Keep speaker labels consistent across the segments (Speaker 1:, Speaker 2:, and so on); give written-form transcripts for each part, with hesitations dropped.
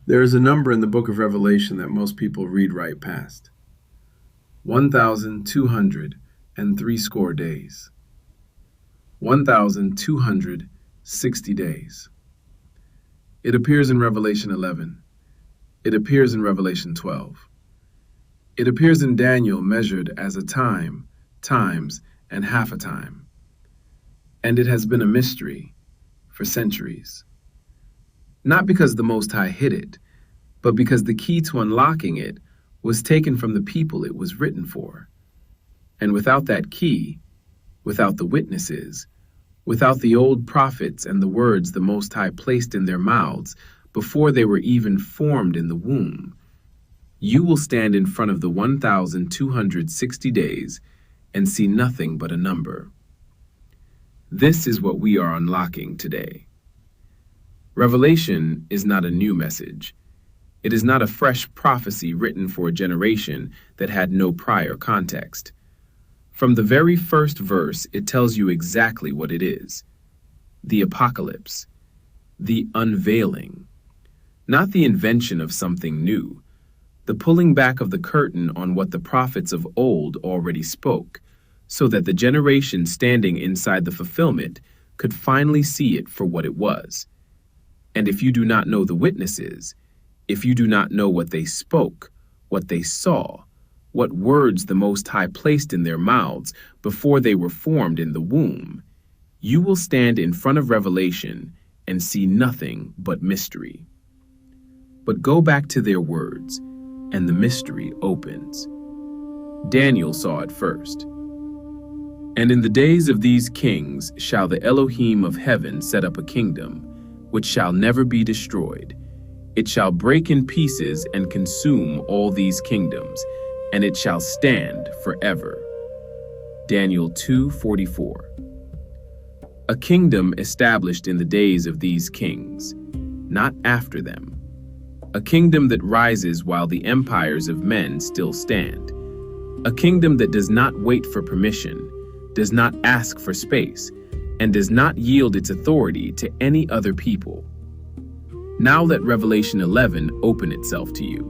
Speaker 1: There is a number in the book of Revelation that most people read right past. 1,203 score days. 1,260 days. It appears in Revelation 11. It appears in Revelation 12. It appears in Daniel measured as a time, times, and half a time. And it has been a mystery for centuries. Not because the Most High hid it, but because the key to unlocking it was taken from the people it was written for. And without that key, without the witnesses, without the old prophets and the words the Most High placed in their mouths before they were even formed in the womb, you will stand in front of the 1,260 days and see nothing but a number. This is what we are unlocking today. Revelation is not a new message. It is not a fresh prophecy written for a generation that had no prior context. From the very first verse, it tells you exactly what it is. The apocalypse. The unveiling. Not the invention of something new. The pulling back of the curtain on what the prophets of old already spoke, so that the generation standing inside the fulfillment could finally see it for what it was. And if you do not know the witnesses, if you do not know what they spoke, what they saw, what words the Most High placed in their mouths before they were formed in the womb, you will stand in front of Revelation and see nothing but mystery. But go back to their words, and the mystery opens. Daniel saw it first. And in the days of these kings shall the Elohim of heaven set up a kingdom, which shall never be destroyed. It shall break in pieces and consume all these kingdoms, and it shall stand forever. Daniel 2:44. A kingdom established in the days of these kings, not after them. A kingdom that rises while the empires of men still stand. A kingdom that does not wait for permission, does not ask for space, and does not yield its authority to any other people. Now let Revelation 11 open itself to you.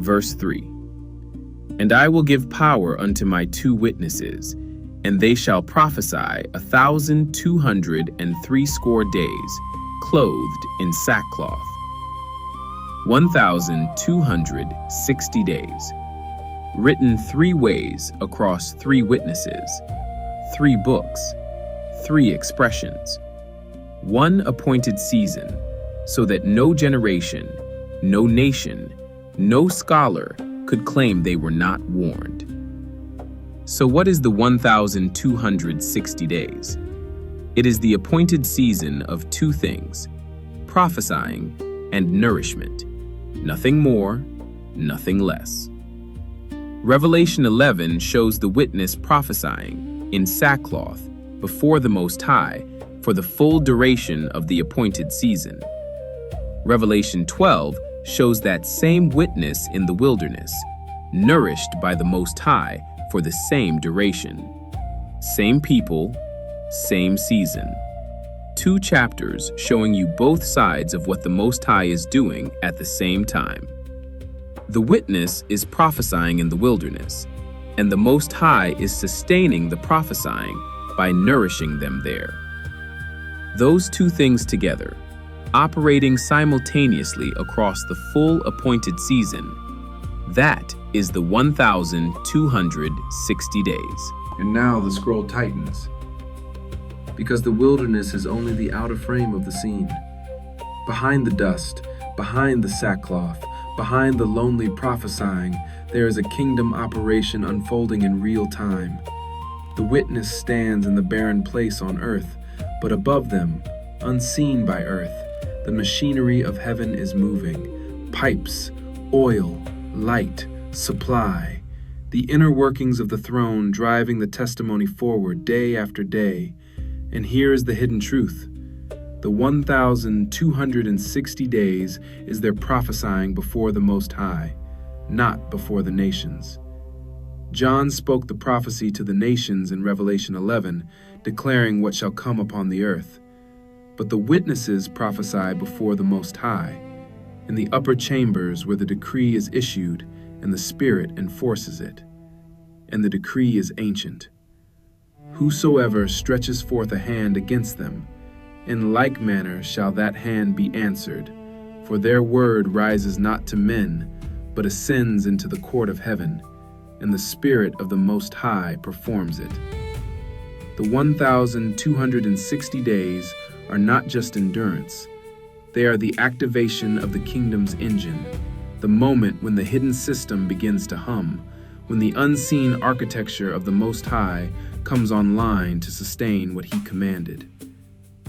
Speaker 1: Verse 3. And I will give power unto my 2 witnesses, and they shall prophesy 1,203 score days, clothed in sackcloth. 1,260 days. Written 3 ways across 3 witnesses, 3 books, 3 expressions, 1 appointed season, so that no generation, no nation, no scholar could claim they were not warned. So what is the 1,260 days? It is the appointed season of 2 things, prophesying and nourishment. Nothing more, nothing less. Revelation 11 shows the witness prophesying in sackcloth before the Most High for the full duration of the appointed season. Revelation 12 shows that same witness in the wilderness, nourished by the Most High for the same duration. Same people, same season. 2 chapters showing you both sides of what the Most High is doing at the same time. The witness is prophesying in the wilderness, and the Most High is sustaining the prophesying by nourishing them there. Those 2 things together, operating simultaneously across the full appointed season, that is the 1,260 days.
Speaker 2: And now the scroll tightens, because the wilderness is only the outer frame of the scene. Behind the dust, behind the sackcloth, behind the lonely prophesying, there is a kingdom operation unfolding in real time. The witness stands in the barren place on earth, but above them, unseen by earth, the machinery of heaven is moving. Pipes, oil, light, supply. The inner workings of the throne driving the testimony forward day after day. And here is the hidden truth. The 1,260 days is their prophesying before the Most High, not before the nations. John spoke the prophecy to the nations in Revelation 11, declaring what shall come upon the earth. But the witnesses prophesy before the Most High. in the upper chambers where the decree is issued and the Spirit enforces it. And the decree is ancient. Whosoever stretches forth a hand against them, in like manner shall that hand be answered, for their word rises not to men, but ascends into the court of heaven, and the Spirit of the Most High performs it. The 1,260 days are not just endurance. They are the activation of the kingdom's engine, the moment when the hidden system begins to hum, when the unseen architecture of the Most High comes online to sustain what he commanded.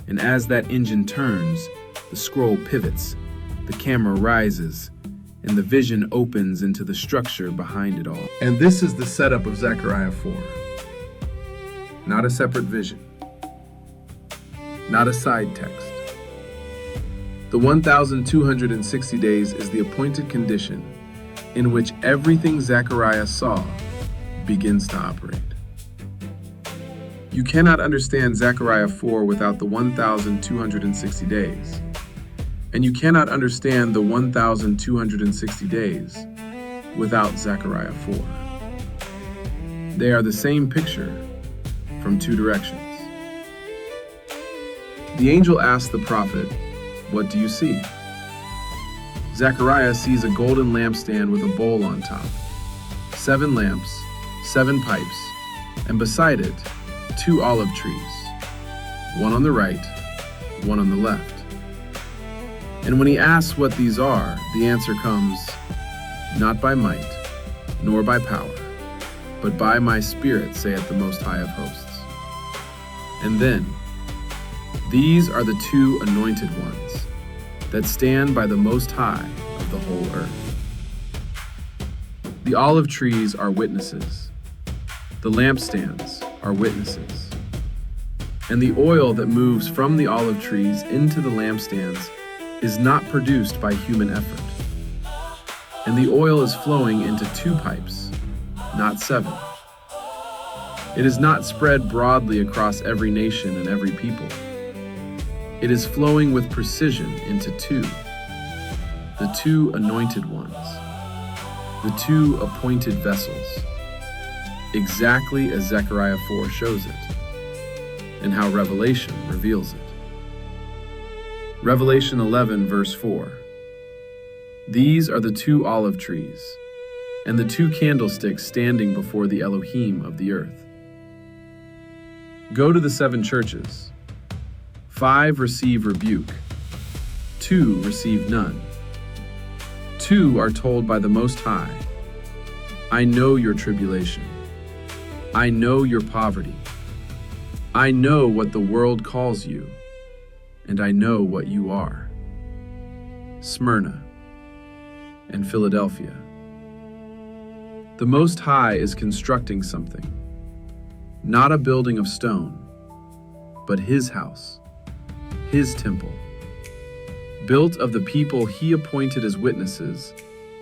Speaker 2: And as that engine turns, the scroll pivots, the camera rises, and the vision opens into the structure behind it all. And this is the setup of Zechariah 4. Not a separate vision. Not a side text. The 1,260 days is the appointed condition in which everything Zechariah saw begins to operate. You cannot understand Zechariah 4 without the 1,260 days. And you cannot understand the 1,260 days without Zechariah 4. They are the same picture from two directions. The angel asked the prophet, "What do you see?" Zechariah sees a golden lampstand with a bowl on top, 7 lamps, 7 pipes, and beside it, 2 olive trees, one on the right, one on the left. And when he asks what these are, the answer comes, "Not by might, nor by power, but by my Spirit, saith the Most High of Hosts." And then, these are the 2 anointed ones that stand by the Most High of the whole earth. The olive trees are witnesses. The lampstands are witnesses. And the oil that moves from the olive trees into the lampstands is not produced by human effort. And the oil is flowing into 2 pipes, not 7. It is not spread broadly across every nation and every people. It is flowing with precision into 2, the 2 anointed ones, the 2 appointed vessels, exactly as Zechariah 4 shows it, and how Revelation reveals it. Revelation 11, verse 4. These are the 2 olive trees, and the 2 candlesticks standing before the Elohim of the earth. Go to the 7 churches. 5 receive rebuke. 2 receive none. 2 are told by the Most High, "I know your tribulation. I know your poverty. I know what the world calls you, and I know what you are. Smyrna and Philadelphia." The Most High is constructing something, not a building of stone, but his house, his temple, built of the people he appointed as witnesses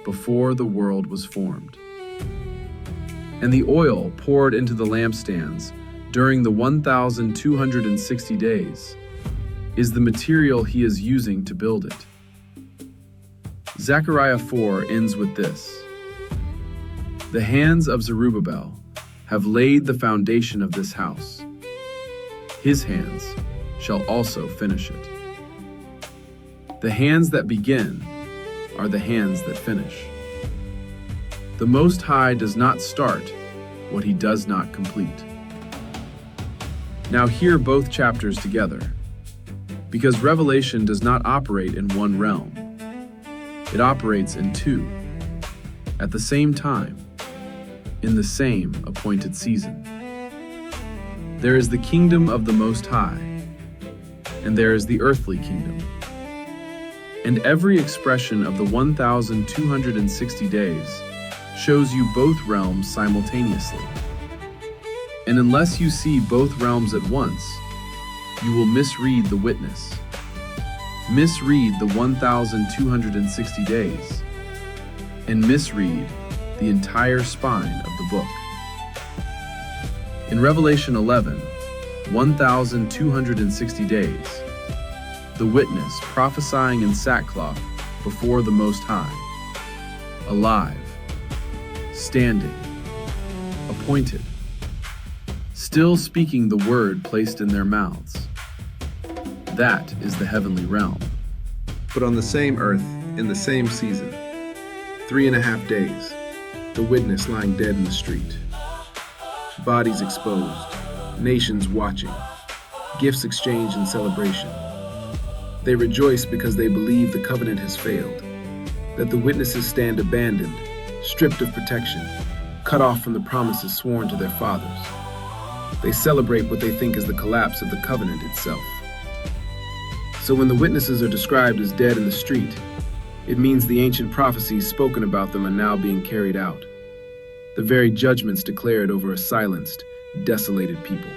Speaker 2: before the world was formed. And the oil poured into the lampstands during the 1,260 days is the material he is using to build it. Zechariah 4 ends with this: "The hands of Zerubbabel have laid the foundation of this house. His hands shall also finish it." The hands that begin are the hands that finish. The Most High does not start what he does not complete. Now hear both chapters together, because Revelation does not operate in one realm. It operates in 2, at the same time, in the same appointed season. There is the kingdom of the Most High, and there is the earthly kingdom. And every expression of the 1,260 days shows you both realms simultaneously. And unless you see both realms at once, you will misread the witness, misread the 1,260 days, and misread the entire spine of the book. In Revelation 11, 1,260 days, the witness prophesying in sackcloth before the Most High, alive, standing, appointed, still speaking the word placed in their mouths. That is the heavenly realm. But on the same earth, in the same season, 3.5 days, the witness lying dead in the street. Bodies exposed, nations watching, gifts exchanged in celebration. They rejoice because they believe the covenant has failed, that the witnesses stand abandoned, stripped of protection, cut off from the promises sworn to their fathers. They celebrate what they think is the collapse of the covenant itself. So when the witnesses are described as dead in the street, it means the ancient prophecies spoken about them are now being carried out. The very judgments declared over a silenced, desolated people.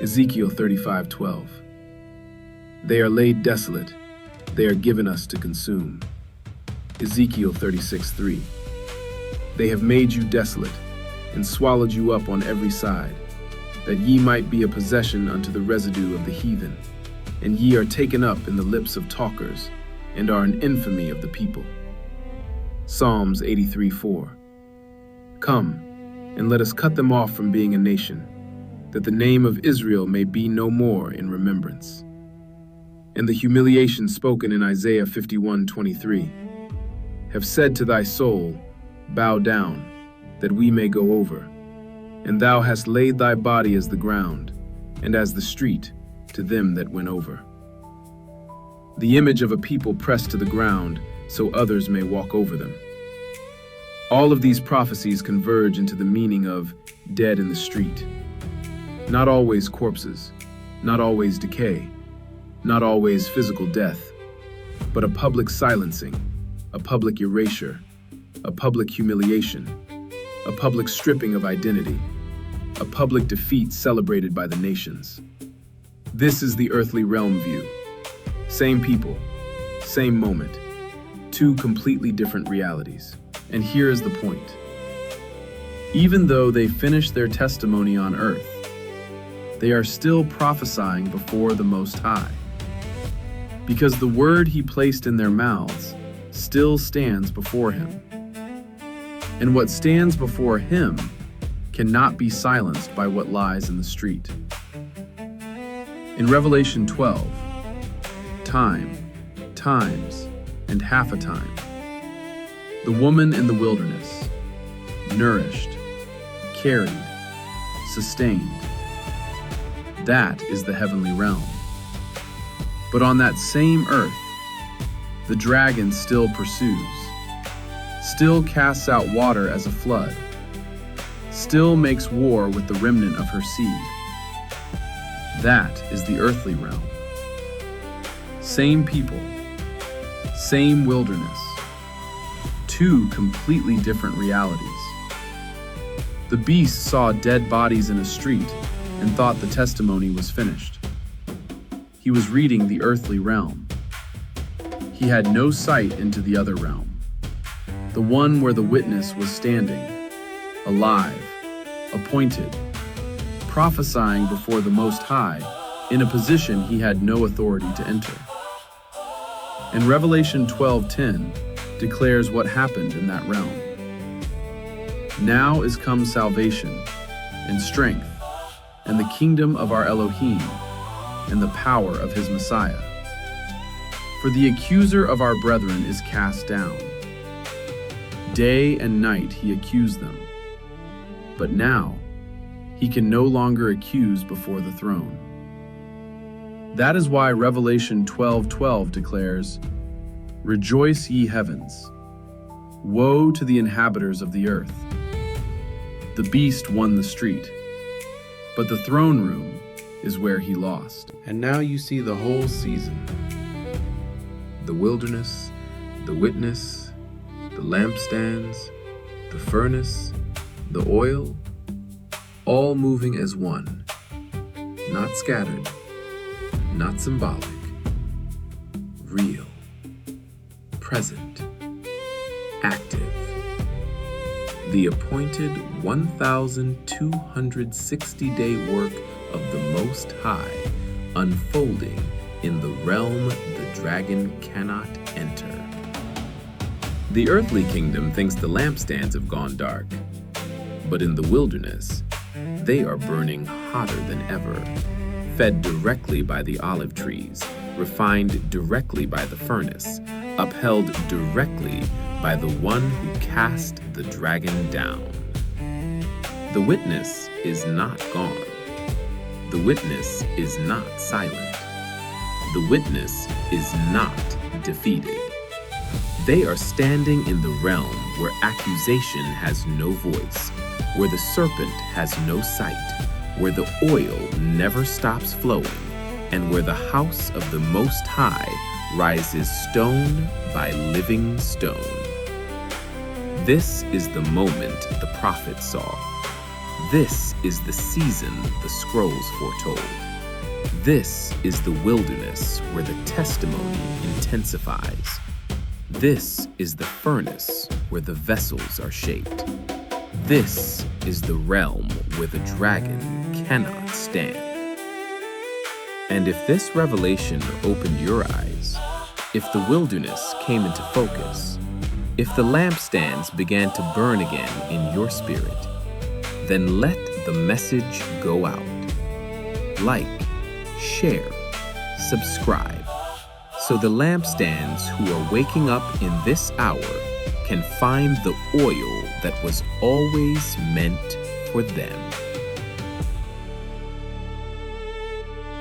Speaker 2: Ezekiel 35:12. They are laid desolate, they are given us to consume. Ezekiel 36:3. They have made you desolate, and swallowed you up on every side, that ye might be a possession unto the residue of the heathen, and ye are taken up in the lips of talkers, and are an infamy of the people. Psalms 83:4. Come, and let us cut them off from being a nation, that the name of Israel may be no more in remembrance. And the humiliation spoken in Isaiah 51:23, have said to thy soul, bow down, that we may go over. And thou hast laid thy body as the ground, and as the street to them that went over. The image of a people pressed to the ground, so others may walk over them. All of these prophecies converge into the meaning of dead in the street. Not always corpses, not always decay, not always physical death, but a public silencing, a public erasure, a public humiliation, a public stripping of identity, a public defeat celebrated by the nations. This is the earthly realm view. Same people, same moment, two completely different realities. And here is the point. Even though they finished their testimony on earth, they are still prophesying before the Most High, because the word he placed in their mouths still stands before him. And what stands before him cannot be silenced by what lies in the street. In Revelation 12, time, times, and half a time, the woman in the wilderness, nourished, carried, sustained. That is the heavenly realm. But on that same earth, the dragon still pursues, still casts out water as a flood, still makes war with the remnant of her seed. That is the earthly realm. Same people, same wilderness, two completely different realities. The beast saw dead bodies in a street and thought the testimony was finished. He was reading the earthly realm. He had no sight into the other realm, the one where the witness was standing, alive, appointed, prophesying before the Most High in a position he had no authority to enter. And Revelation 12:10 declares what happened in that realm. Now is come salvation and strength and the kingdom of our Elohim and the power of his Messiah. For the accuser of our brethren is cast down. Day and night he accused them, but now he can no longer accuse before the throne. That is why Revelation 12:12 declares, Rejoice, ye heavens! Woe to the inhabitants of the earth! The beast won the street, but the throne room is where he lost. And now you see the whole season. The wilderness, the witness, the lampstands, the furnace, the oil, all moving as one, not scattered, not symbolic, real, present, active. The appointed 1,260-day work of the Most High unfolding in the realm the dragon cannot
Speaker 1: enter. The earthly kingdom thinks the lampstands have gone dark, but in the wilderness, they are burning hotter than ever, fed directly by the olive trees, refined directly by the furnace, upheld directly by the one who cast the dragon down. The witness is not gone. The witness is not silent. The witness is not defeated. They are standing in the realm where accusation has no voice, where the serpent has no sight, where the oil never stops flowing, and where the house of the Most High rises stone by living stone. This is the moment the prophet saw. This is the season the scrolls foretold. This is the wilderness where the testimony intensifies. This is the furnace where the vessels are shaped. This is the realm where the dragon cannot stand. And if this revelation opened your eyes, if the wilderness came into focus, if the lampstands began to burn again in your spirit, then let the message go out. Like, share, subscribe, so the lampstands who are waking up in this hour can find the oil that was always meant for them.